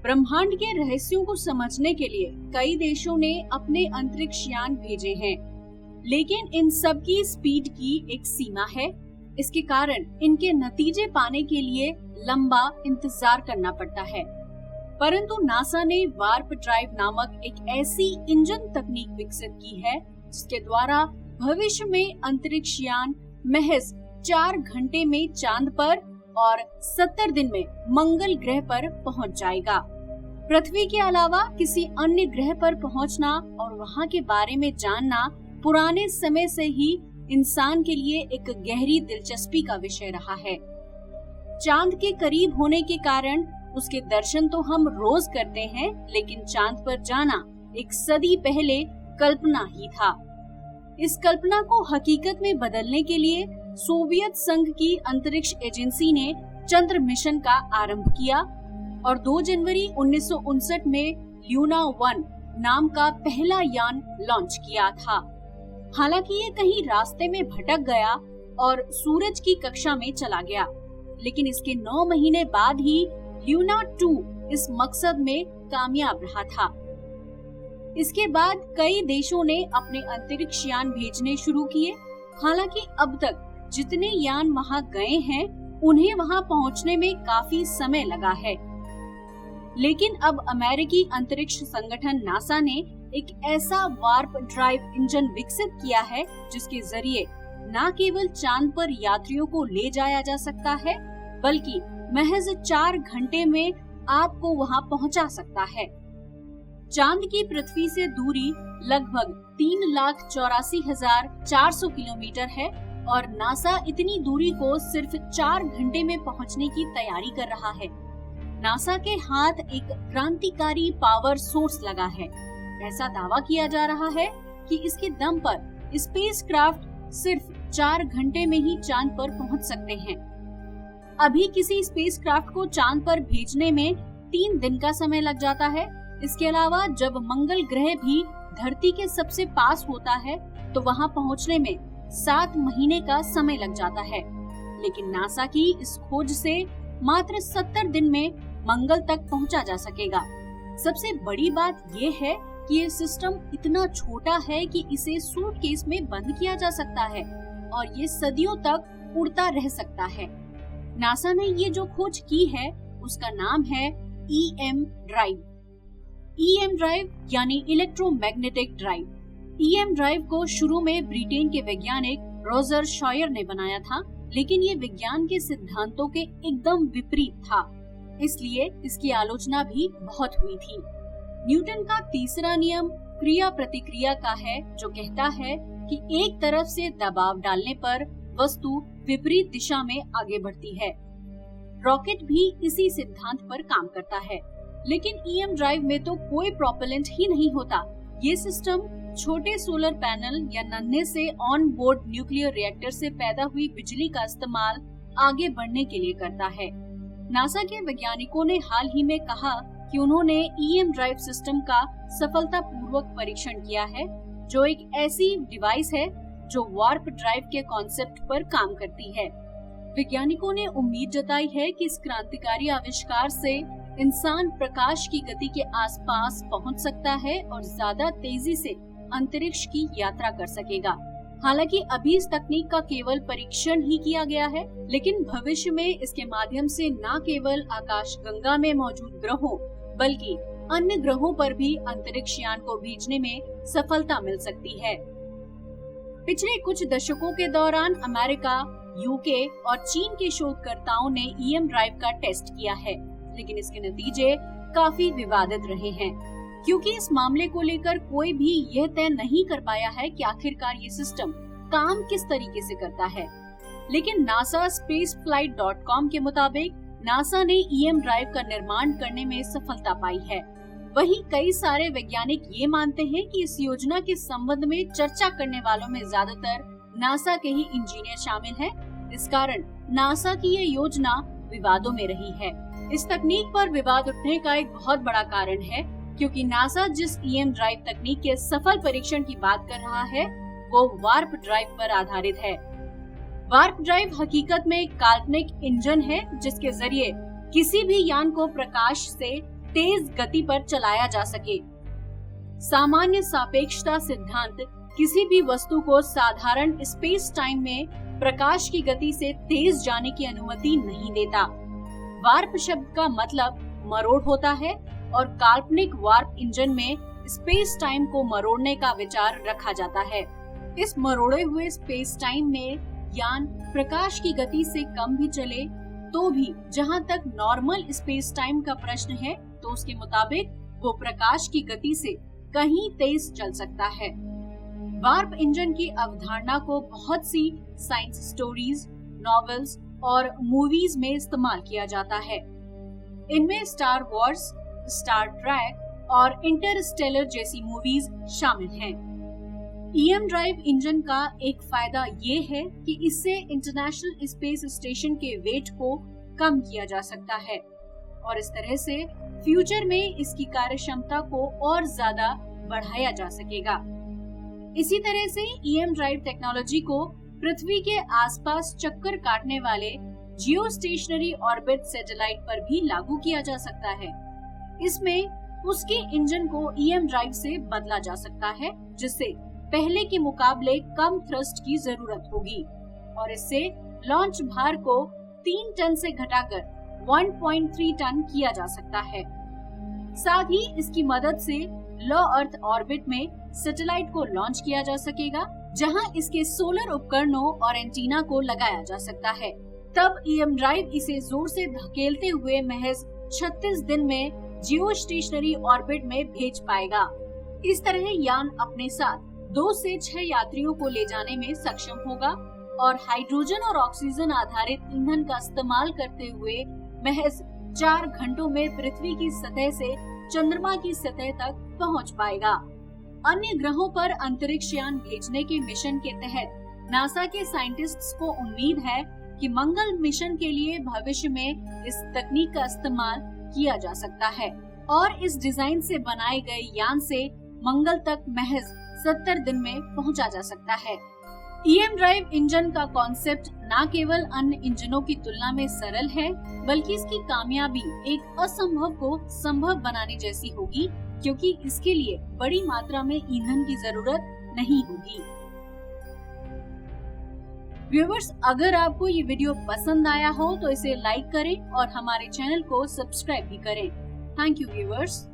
ब्रह्मांड के रहस्यों को समझने के लिए कई देशों ने अपने अंतरिक्ष यान भेजे हैं, लेकिन इन सब की स्पीड की एक सीमा है। इसके कारण इनके नतीजे पाने के लिए लंबा इंतजार करना पड़ता है। परंतु नासा ने वार्प ड्राइव नामक एक ऐसी इंजन तकनीक विकसित की है जिसके द्वारा भविष्य में अंतरिक्ष यान महज 4 घंटे में चांद पर और 70 दिन में मंगल ग्रह पर पहुंच जाएगा। पृथ्वी के अलावा किसी अन्य ग्रह पर पहुंचना और वहां के बारे में जानना पुराने समय से ही इंसान के लिए एक गहरी दिलचस्पी का विषय रहा है। चांद के करीब होने के कारण उसके दर्शन तो हम रोज करते हैं, लेकिन चांद पर जाना एक सदी पहले कल्पना ही था। इस कल्पना को हकीकत में बदलने के लिए सोवियत संघ की अंतरिक्ष एजेंसी ने चंद्र मिशन का आरंभ किया और 2 जनवरी 1959 में ल्यूना 1 नाम का पहला यान लॉन्च किया था। हालांकि ये कहीं रास्ते में भटक गया और सूरज की कक्षा में चला गया, लेकिन इसके 9 महीने बाद ही ल्यूना 2 इस मकसद में कामयाब रहा था। इसके बाद कई देशों ने अपने अंतरिक्ष यान भेजने शुरू किए। हालांकि अब तक जितने यान वहां गए हैं, उन्हें वहां पहुंचने में काफी समय लगा है। लेकिन अब अमेरिकी अंतरिक्ष संगठन नासा ने एक ऐसा वार्प ड्राइव इंजन विकसित किया है जिसके जरिए न केवल चांद पर यात्रियों को ले जाया जा सकता है, बल्कि महज 4 घंटे में आपको वहां पहुंचा सकता है। चांद की पृथ्वी से दूरी लगभग 3,84,400 किलोमीटर है और नासा इतनी दूरी को सिर्फ 4 घंटे में पहुंचने की तैयारी कर रहा है। नासा के हाथ एक क्रांतिकारी पावर सोर्स लगा है। ऐसा दावा किया जा रहा है कि इसके दम पर स्पेसक्राफ्ट सिर्फ 4 घंटे में ही चांद पर पहुंच सकते हैं। अभी किसी स्पेसक्राफ्ट को चांद पर भेजने में 3 दिन का समय लग जाता है। इसके अलावा जब मंगल ग्रह भी धरती के सबसे पास होता है तो वहां पहुंचने में 7 महीने का समय लग जाता है। लेकिन नासा की इस खोज से मात्र 70 दिन में मंगल तक पहुंचा जा सकेगा। सबसे बड़ी बात ये है कि ये सिस्टम इतना छोटा है कि इसे सूटकेस में बंद किया जा सकता है और ये सदियों तक उड़ता रह सकता है। नासा ने ये जो खोज की है उसका नाम है EM ड्राइव। EM ड्राइव यानी इलेक्ट्रोमैग्नेटिक ड्राइव। EM ड्राइव को शुरू में ब्रिटेन के वैज्ञानिक रोजर शॉयर ने बनाया था, लेकिन ये विज्ञान के सिद्धांतों के एकदम विपरीत था, इसलिए इसकी आलोचना भी बहुत हुई थी। न्यूटन का तीसरा नियम क्रिया प्रतिक्रिया का है, जो कहता है कि एक तरफ से दबाव डालने पर वस्तु विपरीत दिशा में आगे बढ़ती है। रॉकेट भी इसी सिद्धांत पर काम करता है, लेकिन EM ड्राइव में तो कोई प्रोपेलेंट ही नहीं होता। ये सिस्टम छोटे सोलर पैनल या नन्हे से ऑन बोर्ड न्यूक्लियर रिएक्टर से पैदा हुई बिजली का इस्तेमाल आगे बढ़ने के लिए करता है। नासा के वैज्ञानिकों ने हाल ही में कहा कि उन्होंने EM ड्राइव सिस्टम का सफलतापूर्वक परीक्षण किया है, जो एक ऐसी डिवाइस है जो वार्प ड्राइव के कॉन्सेप्ट पर काम करती है। वैज्ञानिकों ने उम्मीद जताई है कि इस क्रांतिकारी आविष्कार से इंसान प्रकाश की गति के आसपास पहुंच सकता है और ज्यादा तेजी से अंतरिक्ष की यात्रा कर सकेगा। हालांकि अभी इस तकनीक का केवल परीक्षण ही किया गया है, लेकिन भविष्य में इसके माध्यम से न केवल आकाशगंगा में मौजूद ग्रहों बल्कि अन्य ग्रहों पर भी अंतरिक्ष यान को भेजने में सफलता मिल सकती है। पिछले कुछ दशकों के दौरान अमेरिका, यूके और चीन के शोधकर्ताओं ने EM ड्राइव का टेस्ट किया है, लेकिन इसके नतीजे काफी विवादित रहे हैं, क्योंकि इस मामले को लेकर कोई भी यह तय नहीं कर पाया है कि आखिरकार ये सिस्टम काम किस तरीके से करता है। लेकिन नासा spaceflight.com के मुताबिक नासा ने EM ड्राइव का निर्माण करने में सफलता पाई है। वहीं कई सारे वैज्ञानिक ये मानते हैं कि इस योजना के संबंध में चर्चा करने वालों में ज्यादातर नासा के ही इंजीनियर शामिल हैं। इस कारण नासा की ये योजना विवादों में रही है। इस तकनीक पर विवाद उठने का एक बहुत बड़ा कारण है, क्योंकि नासा जिस EM ड्राइव तकनीक के सफल परीक्षण की बात कर रहा है वो वार्प ड्राइव पर आधारित है। वार्प ड्राइव हकीकत में एक काल्पनिक इंजन है जिसके जरिए किसी भी यान को प्रकाश से तेज गति पर चलाया जा सके। सामान्य सापेक्षता सिद्धांत किसी भी वस्तु को साधारण स्पेस टाइम में प्रकाश की गति से तेज जाने की अनुमति नहीं देता। वार्प शब्द का मतलब मरोड़ होता है और काल्पनिक वार्प इंजन में स्पेस टाइम को मरोड़ने का विचार रखा जाता है। इस मरोड़े हुए स्पेस टाइम में यान प्रकाश की गति से कम भी चले तो भी जहां तक नॉर्मल स्पेस टाइम का प्रश्न है तो उसके मुताबिक वो प्रकाश की गति से कहीं तेज चल सकता है। वार्प इंजन की अवधारणा को बहुत सी साइंस स्टोरीज, नॉवेल्स और मूवीज में इस्तेमाल किया जाता है। इनमें स्टार वॉर्स, स्टार ट्रैक और इंटरस्टेलर जैसी मूवीज शामिल हैं। ईएम ड्राइव इंजन का एक फायदा ये है कि इससे इंटरनेशनल स्पेस स्टेशन के वेट को कम किया जा सकता है और इस तरह से फ्यूचर में इसकी कार्य क्षमता को और ज्यादा बढ़ाया जा सकेगा। इसी तरह से ईएम ड्राइव टेक्नोलॉजी को पृथ्वी के आसपास चक्कर काटने वाले जियो स्टेशनरी ऑर्बिट सैटेलाइट पर भी लागू किया जा सकता है। इसमें उसके इंजन को ईएम ड्राइव से बदला जा सकता है जिससे पहले के मुकाबले कम थ्रस्ट की जरूरत होगी और इससे लॉन्च भार को 3 टन से घटाकर 1.3 टन किया जा सकता है। साथ ही इसकी मदद से लो अर्थ ऑर्बिट में सैटेलाइट को लॉन्च किया जा सकेगा जहां इसके सोलर उपकरणों और एंटीना को लगाया जा सकता है। तब ईएम ड्राइव इसे जोर से धकेलते हुए महज 36 दिन में जियो स्टेशनरी ऑर्बिट में भेज पाएगा। इस तरह यान अपने साथ 2 से 6 यात्रियों को ले जाने में सक्षम होगा और हाइड्रोजन और ऑक्सीजन आधारित ईंधन का इस्तेमाल करते हुए महज 4 घंटों में पृथ्वी की सतह से चंद्रमा की सतह तक पहुंच पाएगा। अन्य ग्रहों पर अंतरिक्ष यान भेजने के मिशन के तहत नासा के साइंटिस्ट्स को उम्मीद है कि मंगल मिशन के लिए भविष्य में इस तकनीक का इस्तेमाल किया जा सकता है और इस डिजाइन से बनाए गए यान से मंगल तक महज 70 दिन में पहुंचा जा सकता है। ईएम ड्राइव इंजन का कॉन्सेप्ट न केवल अन्य इंजनों की तुलना में सरल है बल्कि इसकी कामयाबी एक असंभव को संभव बनाने जैसी होगी क्योंकि इसके लिए बड़ी मात्रा में ईंधन की जरूरत नहीं होगी। व्यूअर्स, अगर आपको ये वीडियो पसंद आया हो तो इसे लाइक करें और हमारे चैनल को सब्सक्राइब भी करें। Thank you viewers.